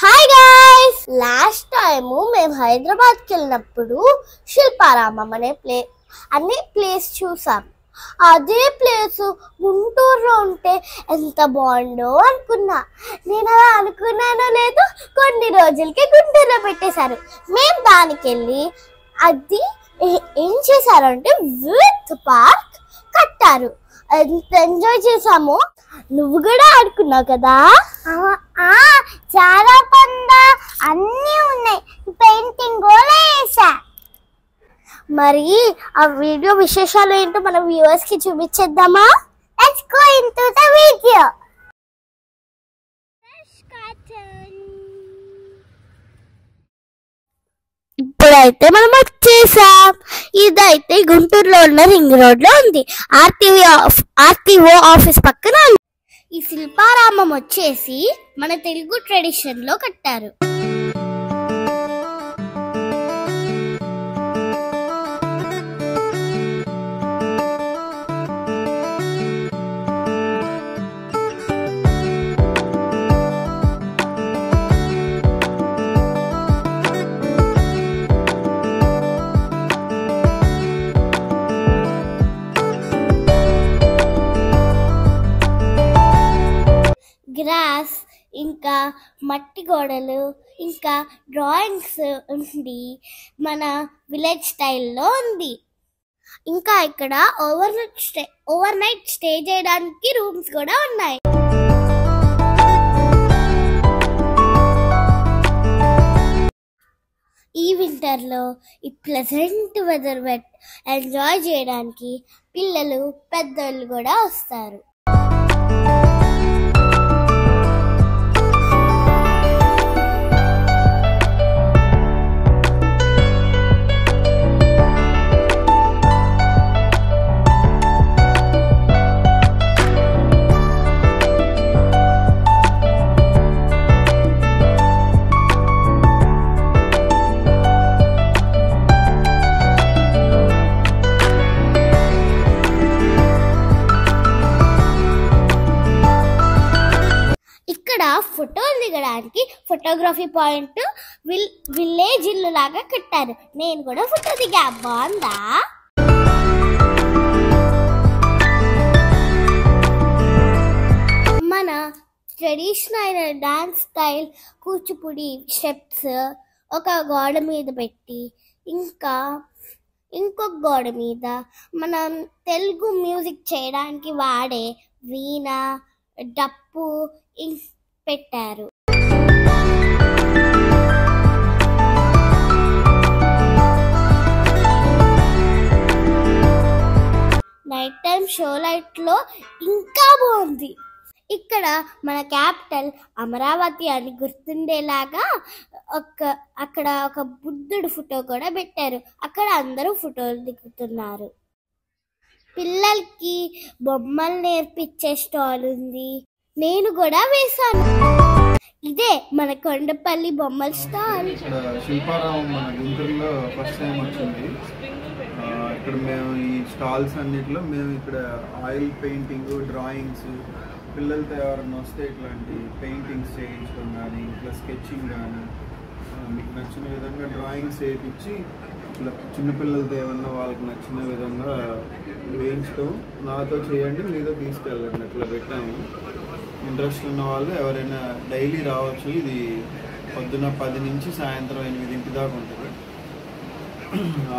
Hi guys, last time మేము హైదరాబాద్కి వెళ్ళినప్పుడు శిల్పారామం అనే ప్లేస్ చూసాం. అదే ప్లేస్ గుంటూరులో ఉంటే ఎంత బాగుండో అనుకున్నా. నేను అలా అనుకున్నానో లేదు, కొన్ని రోజులకి గుంటూరులో పెట్టేశారు. మేము దానికి వెళ్ళి అది ఏం చేశారంటే విత్ పార్క్ కట్టారు. ఎంత ఎంజాయ్ చేసాము. నువ్వు కూడా ఆడుకున్నావు కదా? చాలా పందా అన్నీ ఉన్నాయి, పెయింటింగ్ కూడా వేసా. మరి ఆ వీడియో విశేషాలు ఏంటో మన వ్యూవర్స్ కి చూపించేద్దామా? Let's go into the video. ఇప్పుడైతే మనం వచ్చేసాం. ఇదైతే గుంటూరులో ఉన్న రింగ్ రోడ్ లో ఉంది. ఆర్టీఓ ఆఫీస్ పక్కన ఉంది. ఈ శిల్పారామం వచ్చేసి మన తెలుగు ట్రెడిషన్ లో కట్టారు. గ్రాస్, ఇంకా మట్టి గోడలు, ఇంకా డ్రాయింగ్స్ ఉంది. మన విలేజ్ స్టైల్లో ఉంది. ఇంకా ఇక్కడ ఓవర్ నైట్ స్టే చేయడానికి రూమ్స్ కూడా ఉన్నాయి. ఈ వింటర్లో ఈ ప్లెజెంట్ వెదర్ ఎంజాయ్ చేయడానికి పిల్లలు పెద్దోళ్ళు కూడా వస్తారు. ఫోటోలు దిగడానికి ఫోటోగ్రఫీ పాయింట్ విలేజ్ ఇల్లు లాగా కట్టారు. నేను కూడా ఫోటో దిగా. బాగుందా? మన traditional dance style Kuchipudi steps ఒక గోడ మీద పెట్టి, ఇంకా ఇంకొక గోడ మీద మనం తెలుగు మ్యూజిక్ చేయడానికి వాడే వీణ, డప్పు పెట్టారు. నైట్ టైం షో లైట్ లో ఇంకా బాగుంది. ఇక్కడ మన క్యాపిటల్ అమరావతి అని గుర్తుండేలాగా అక్కడ ఒక బుద్ధుడు ఫోటో కూడా పెట్టారు. అక్కడ అందరూ ఫోటోలు దిగుతున్నారు. పిల్లలకి బొమ్మలు నేర్పించే స్టాల్ ఉంది. నేను కూడా వేశాను. ఇదే మన కొండపల్లి బొమ్మల స్టాల్. శిల్పారామం మన గుంటూరులో ఫస్ట్ టైం వచ్చింది. ఇక్కడ మేము ఈ స్టాల్స్ అన్నిటిలో మేము ఇక్కడ ఆయిల్ పెయింటింగ్, డ్రాయింగ్స్, పిల్లలతో ఎవరైనా వస్తే ఇట్లాంటి పెయింటింగ్స్ చేయించడం కానీ, ఇట్లా స్కెచింగ్ కానీ, మీకు నచ్చిన విధంగా డ్రాయింగ్స్ వేయించి ఇట్లా చిన్నపిల్లలతో ఏమన్నా వాళ్ళకి నచ్చిన విధంగా వేయించడం, నాతో చేయండి మీతో తీసుకెళ్ళండి అట్లా పెట్టాము. ఇంట్రెస్ట్ ఉన్న వాళ్ళు ఎవరైనా డైలీ రావచ్చు. ఇది పొద్దున 10 నుంచి సాయంత్రం 8 దాకా ఉంటుంది.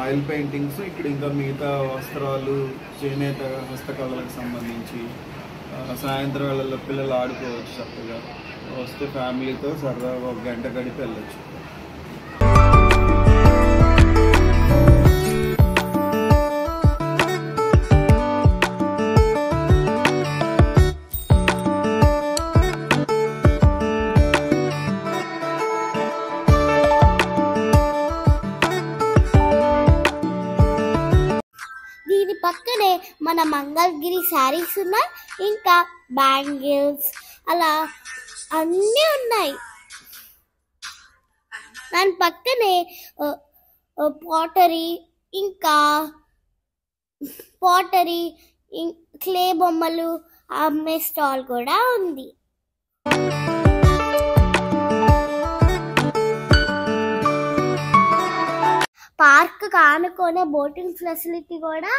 ఆయిల్ పెయింటింగ్స్ ఇక్కడ, ఇంకా మిగతా వస్త్రాలు, చేనేత హస్తకళలకు సంబంధించి సాయంత్రం వేళల్లో పిల్లలు ఆడుకోవచ్చు. చక్కగా వస్తే ఫ్యామిలీతో సరదాగా 1 గంట గడిపి వెళ్ళచ్చు. దీని పక్కనే మన మంగళగిరి శారీస్ ఉన్నాయి. ఇంకా బ్యాంగిల్స్ అలా అన్నీ ఉన్నాయి. దాని పక్కనే పాటరీ, ఇంకా క్లే బొమ్మలు అమ్మే స్టాల్ కూడా ఉంది. పార్క్ కానుకొనే బోటింగ్ ఫెసిలిటీ కూడా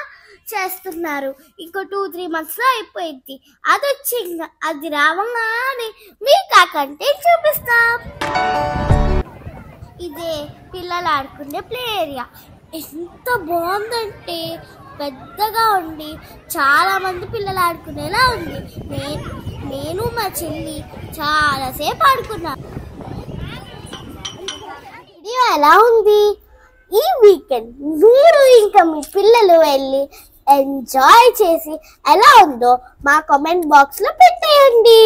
చేస్తున్నారు. ఇంకో 2-3 monthsలో అయిపోయింది. అది రావంగానే మీకు ఆ కంటెంట్ చూపిస్తాం. ఇదే పిల్లలు ఆడుకునే ప్లే ఏరియా. ఎంత బాగుందంటే పెద్దగా ఉండి చాలా మంది పిల్లలు ఆడుకునేలా ఉంది. నేను మా చెల్లి చాలాసేపు ఆడుకున్నాను. వీడియో ఎలా ఉంది? ఈ వీకెండ్ మీరు ఇంకా మీ పిల్లలు వెళ్ళి ఎంజాయ్ చేసి ఎలా ఉందో మా కామెంట్ బాక్స్లో పెట్టేయండి.